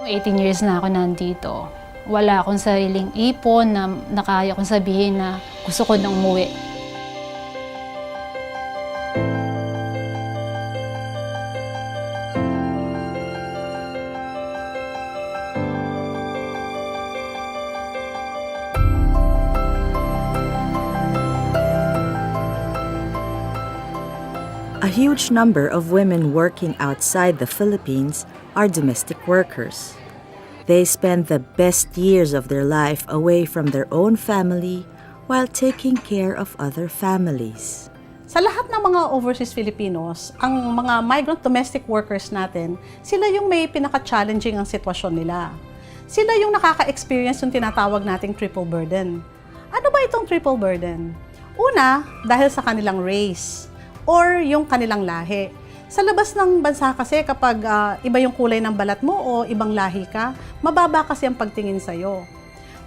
18 years na ako nandito. Wala akong sariling ipon na kaya kong sabihin na gusto ko nang umuwi. A huge number of women working outside the Philippines are domestic workers. They spend the best years of their life away from their own family while taking care of other families. Sa lahat ng mga overseas Filipinos, ang mga migrant domestic workers natin, sila yung may pinaka-challenging ang sitwasyon nila. Sila yung nakaka-experience yung tinatawag nating triple burden. Ano ba itong triple burden? Una, dahil sa kanilang race or yung kanilang lahi. Sa labas ng bansa kasi kapag iba yung kulay ng balat mo o ibang lahi ka, mababa kasi ang pagtingin sa'yo.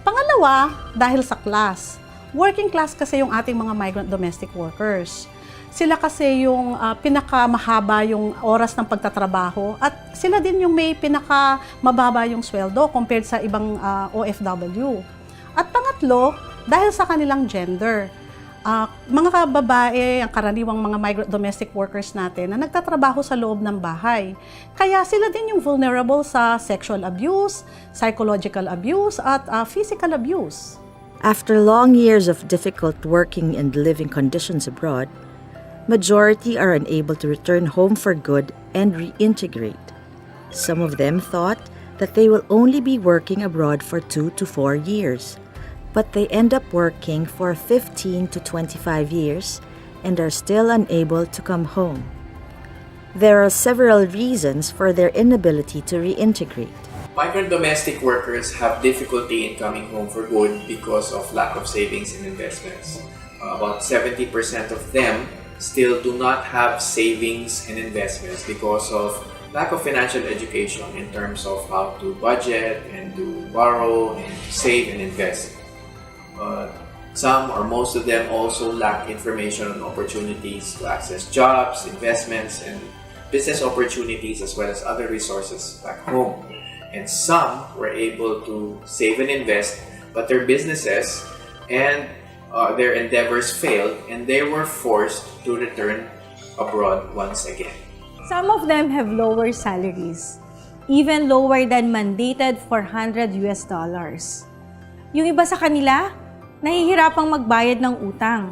Pangalawa, dahil sa class. Working class kasi yung ating mga migrant domestic workers. Sila kasi yung pinakamahaba yung oras ng pagtatrabaho at sila din yung may pinakamababa yung sweldo compared sa ibang OFW. At pangatlo, dahil sa kanilang gender. Mga babae, ang karaniwang mga migrant domestic workers natin na nagtatrabaho sa loob ng bahay. Kaya sila din yung vulnerable sa sexual abuse, psychological abuse, at physical abuse. After long years of difficult working and living conditions abroad, majority are unable to return home for good and reintegrate. Some of them thought that they will only be working abroad for 2 to 4 years. But they end up working for 15 to 25 years and are still unable to come home. There are several reasons for their inability to reintegrate. Migrant domestic workers have difficulty in coming home for good because of lack of savings and investments. About 70% of them still do not have savings and investments because of lack of financial education in terms of how to budget and to borrow and to save and invest. Some or most of them also lack information on opportunities to access jobs, investments, and business opportunities as well as other resources back home. And some were able to save and invest, but their businesses and their endeavors failed and they were forced to return abroad once again. Some of them have lower salaries, even lower than mandated $400 US. Yung iba sa kanila, nahihirapang magbayad ng utang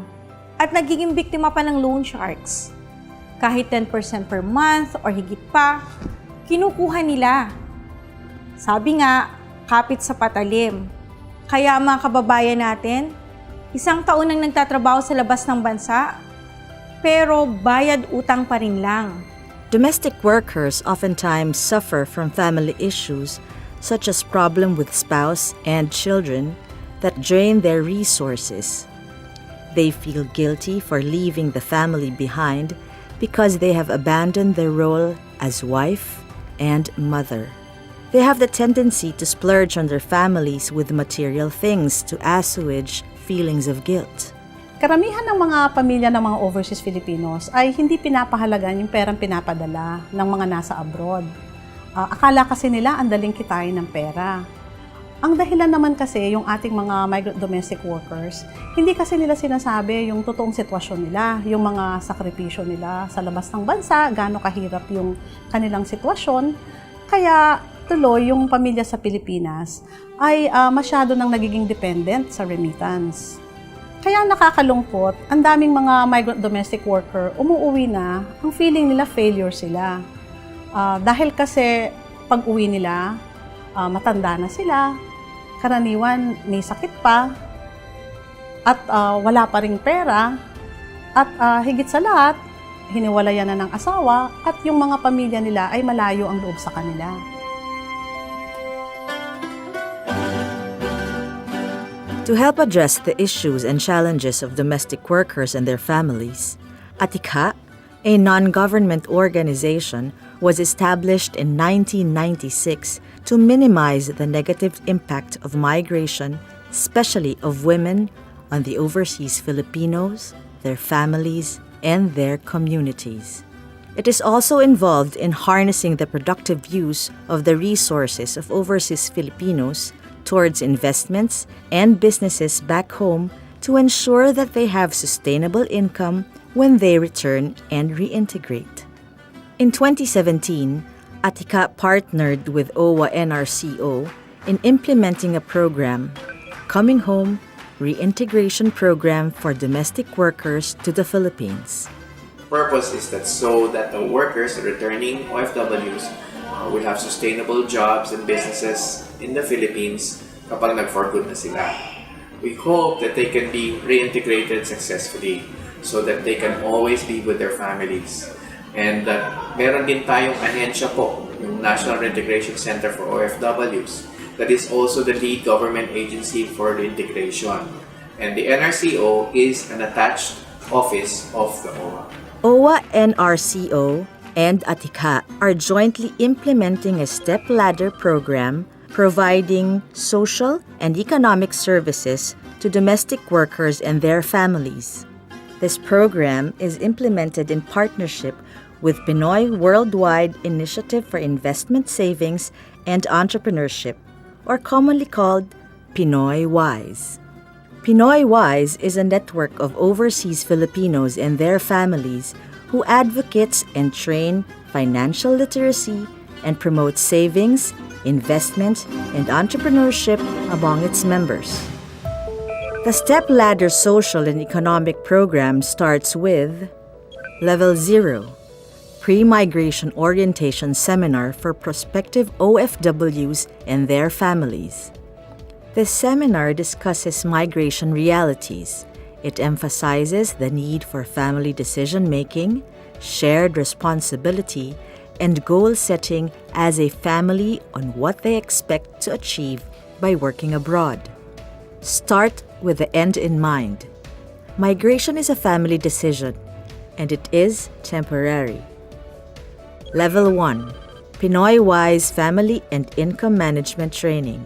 at nagiging biktima pa ng loan sharks. Kahit 10% per month or higit pa, kinukuha nila. Sabi nga, kapit sa patalim. Kaya mga kababayan natin, 1 taon nang nagtatrabaho sa labas ng bansa, pero bayad utang pa rin lang. Domestic workers oftentimes suffer from family issues such as problem with spouse and children that drain their resources. They feel guilty for leaving the family behind because they have abandoned their role as wife and mother. They have the tendency to splurge on their families with material things to assuage feelings of guilt. Karamihan ng mga pamilya ng mga overseas Filipinos ay hindi pinapahalagan yung perang pinapadala ng mga nasa abroad. Akala kasi nila ang daling kitain ng pera. Ang dahilan naman kasi yung ating mga migrant domestic workers, hindi kasi nila sinasabi yung totoong sitwasyon nila, yung mga sakripisyo nila sa labas ng bansa, gaano kahirap yung kanilang sitwasyon. Kaya tuloy yung pamilya sa Pilipinas ay masyado nang nagiging dependent sa remittance. Kaya nakakalungkot, ang daming mga migrant domestic worker umuuwi na, ang feeling nila failure sila. Dahil kasi pag uwi nila, matanda na sila, karaniwan may sakit pa, at wala pa ring pera, at higit sa lahat, hiniwalayan na ng asawa, at yung mga pamilya nila ay malayo ang loob sa kanila. To help address the issues and challenges of domestic workers and their families, Atikha, a non-government organization, was established in 1996 to minimize the negative impact of migration, especially of women, on the overseas Filipinos, their families, and their communities. It is also involved in harnessing the productive use of the resources of overseas Filipinos towards investments and businesses back home to ensure that they have sustainable income when they return and reintegrate. In 2017, Atikha partnered with OWA NRCO in implementing a program, Coming Home Reintegration Program for Domestic Workers to the Philippines. Purpose is that so that the workers, the returning OFWs, will have sustainable jobs and businesses in the Philippines kapag nag-for good na sila. We hope that they can be reintegrated successfully so that they can always be with their families. And meron din tayong ahensya po, yung National Reintegration Center for OFWs. That is also the lead government agency for reintegration. And the NRCO is an attached office of the OWA. OWA NRCO and Atikha are jointly implementing a step-ladder program providing social and economic services to domestic workers and their families. This program is implemented in partnership with Pinoy Worldwide Initiative for Investment Savings and Entrepreneurship, or commonly called Pinoy Wise. Pinoy Wise is a network of overseas Filipinos and their families who advocates and train financial literacy and promotes savings, investment, and entrepreneurship among its members. The Step-Ladder Social and Economic Program starts with Level 0, Pre-Migration Orientation Seminar for prospective OFWs and their families. This seminar discusses migration realities. It emphasizes the need for family decision-making, shared responsibility, and goal-setting as a family on what they expect to achieve by working abroad. Start with the end in mind. Migration is a family decision, and it is temporary. Level 1, Pinoy Wise Family and Income Management Training.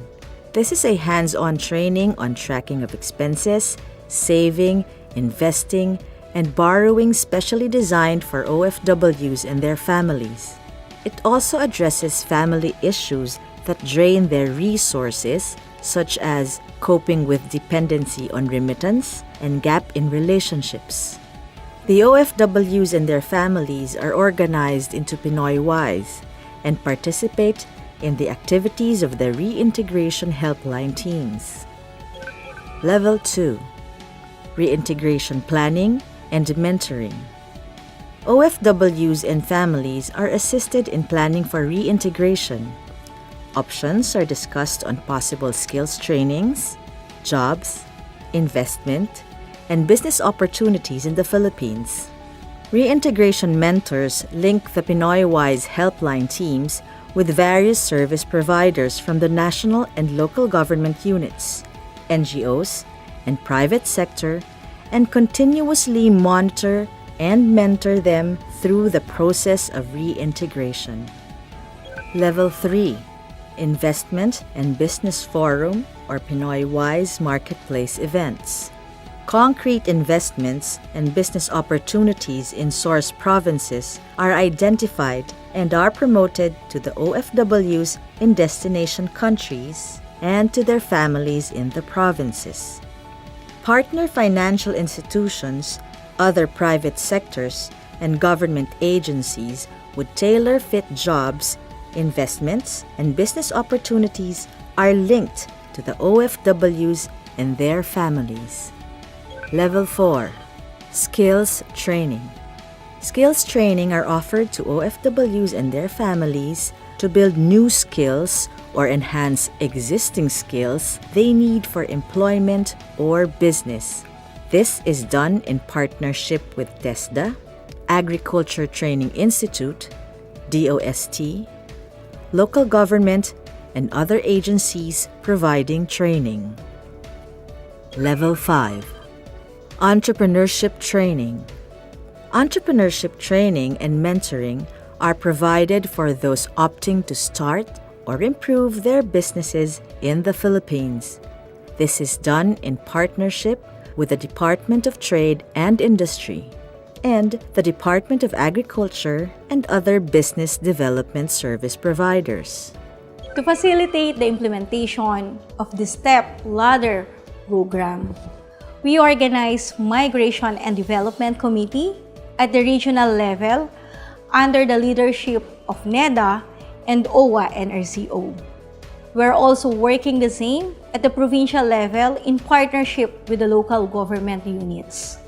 This is a hands-on training on tracking of expenses, saving, investing, and borrowing specially designed for OFWs and their families. It also addresses family issues that drain their resources, such as coping with dependency on remittance and gap in relationships. The OFWs and their families are organized into Pinoy Wise and participate in the activities of the reintegration helpline teams. Level 2, Reintegration Planning and Mentoring. OFWs and families are assisted in planning for reintegration. Options are discussed on possible skills trainings, jobs, investment, and business opportunities in the Philippines. Reintegration mentors link the Pinoy Wise helpline teams with various service providers from the national and local government units, NGOs, and private sector, and continuously monitor and mentor them through the process of reintegration. Level 3, Investment and Business Forum or Pinoy Wise Marketplace Events. Concrete investments and business opportunities in source provinces are identified and are promoted to the OFWs in destination countries and to their families in the provinces. Partner financial institutions, other private sectors, and government agencies would tailor-fit jobs, investments, and business opportunities are linked to the OFWs and their families. Level 4, Skills Training. Skills training are offered to OFWs and their families to build new skills or enhance existing skills they need for employment or business. This is done in partnership with TESDA, Agriculture Training Institute, DOST, local government, and other agencies providing training. Level 5, Entrepreneurship Training. Entrepreneurship training and mentoring are provided for those opting to start or improve their businesses in the Philippines. This is done in partnership with the Department of Trade and Industry. and the Department of Agriculture and other business development service providers. To facilitate the implementation of the Step Ladder program, we organize Migration and Development Committee at the regional level under the leadership of NEDA and OWA NRCO. We're also working the same at the provincial level in partnership with the local government units.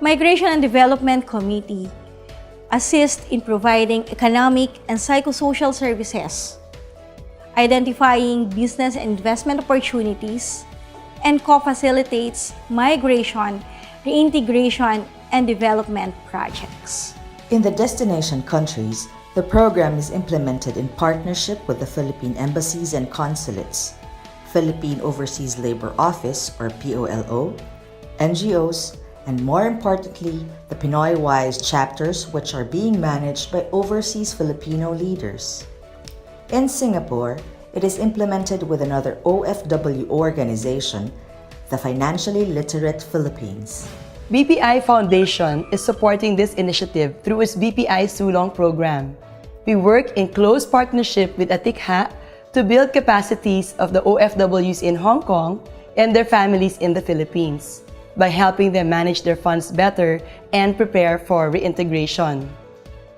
Migration and Development Committee assists in providing economic and psychosocial services, identifying business and investment opportunities, and co-facilitates migration, reintegration, and development projects. In the destination countries, the program is implemented in partnership with the Philippine embassies and consulates, Philippine Overseas Labor Office or POLO, NGOs, and more importantly, the Pinoy-wise chapters which are being managed by overseas Filipino leaders. In Singapore, it is implemented with another OFW organization, the Financially Literate Philippines. BPI Foundation is supporting this initiative through its BPI Sulong program. We work in close partnership with Atikha to build capacities of the OFWs in Hong Kong and their families in the Philippines by helping them manage their funds better and prepare for reintegration.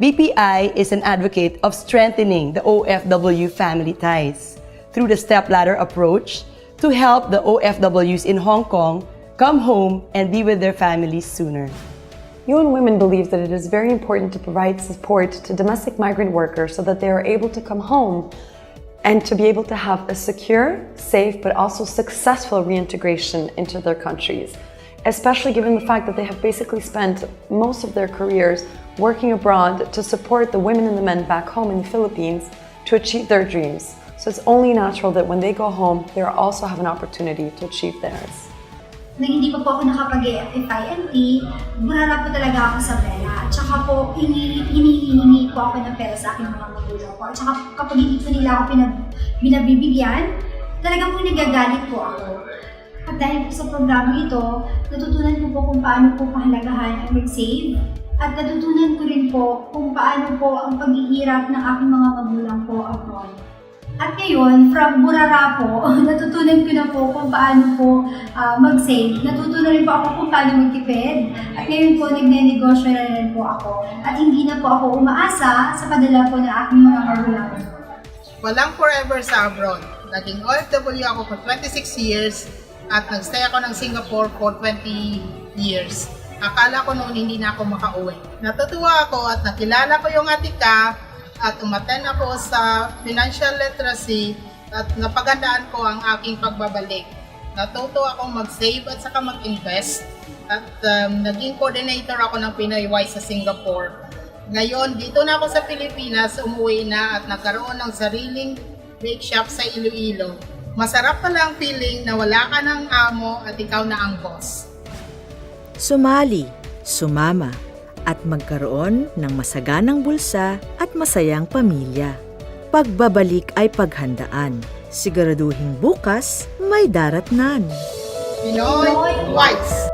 BPI is an advocate of strengthening the OFW family ties through the step-ladder approach to help the OFWs in Hong Kong come home and be with their families sooner. UN Women believes that it is very important to provide support to domestic migrant workers so that they are able to come home and to be able to have a secure, safe, but also successful reintegration into their countries, especially given the fact that they have basically spent most of their careers working abroad to support the women and the men back home in the Philippines to achieve their dreams. So it's only natural that when they go home, they also have an opportunity to achieve theirs. Nang hindi pa po ako nakapag-FIMT, burara po talaga ako sa pera. At saka po, hinihingi po ako ng pera sa aking mga magulang po. At saka kapag hindi po nila ako binabibigyan, talagang po nagagalit po ako. At dahil po sa programa ito, natutunan ko po kung paano po pahalagahan ang mag-save. At natutunan ko rin po kung paano po ang paghihirap ng aking mga magulang po abroad. At ngayon, from burara po, natutunan ko na po kung paano po mag-save. Natutunan rin po ako kung paano magtipid. At ngayon po, nagne-negosyo na rin po ako. At hindi na po ako umaasa sa padala po ng aking mga magulang. Walang forever sa abroad. Naging OFW ako for 26 years at nagstay ako ng Singapore for 20 years. Akala ko noon hindi na ako makauwi. Natutuwa ako at nakilala ko yung Atikha at umattend ako sa financial literacy at napagandaan ko ang aking pagbabalik. Natuto akong mag-save at saka mag-invest at naging coordinator ako ng Pinoy-wise sa Singapore. Ngayon, dito na ako sa Pilipinas, umuwi na at nagkaroon ng sariling bake shop sa Iloilo. Masarap pala ang feeling na wala ka ng amo at ikaw na ang boss. Sumali, sumama, at magkaroon ng masaganang bulsa at masayang pamilya. Pagbabalik ay paghandaan. Siguraduhin bukas may daratnan. Pinoy-wise!